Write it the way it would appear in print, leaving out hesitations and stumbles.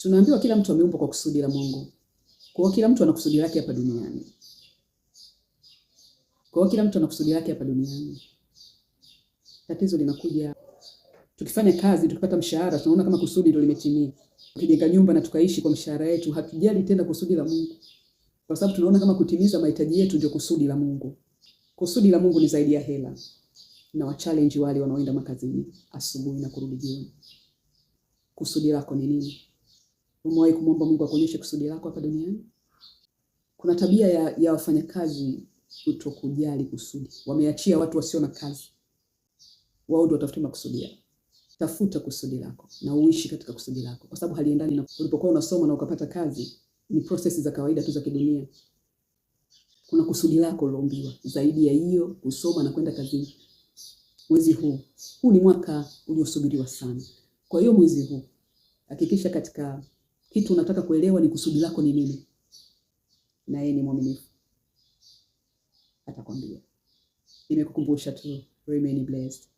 Tunaambiwa kila mtu ameumbwa kwa kusudi la Mungu. Kwa hiyo kila mtu ana kusudi lake hapa duniani. Tatizo linakuja tukifanya kazi, tukipata mshahara, tunaona kama kusudi ndio limetimia. Tukijenga nyumba na tukaishi kwa mshahara wetu, hatujali tena kusudi la Mungu. Kwa sababu tunaona kama kutimiza mahitaji yetu ndio kusudi la Mungu. Kusudi la Mungu ni zaidi ya hela. Na wa challenge wale wanaoenda makazini asubuhi na kurudi jioni. Kusudi lako ni nini? Umewahi kumwomba Mungu akuonyeshe kusudi lako hapa duniani? Kuna tabia ya wafanyakazi kutokujali kusudi. Wameachia watu wasio na kazi. Wao ndio watafuta makusudi yao. Tafuta kusudi lako na uishi katika kusudi lako, kwa sababu haliendani na ulipokuwa unasoma na ukapata kazi. Ni process za kawaida tu za kidunia. Kuna kusudi lako uliloombiwa zaidi ya hiyo kusoma na kwenda kazini. Mwezi huu ni mwaka uliosubiriwa sana. Kwa hiyo mwezi huu hakikisha katika kitu unataka kuelewa ni kusudi lako ni nini. Na yeye ni mwaminifu. Atakwambia. Nimekukumbusha tu, remain blessed.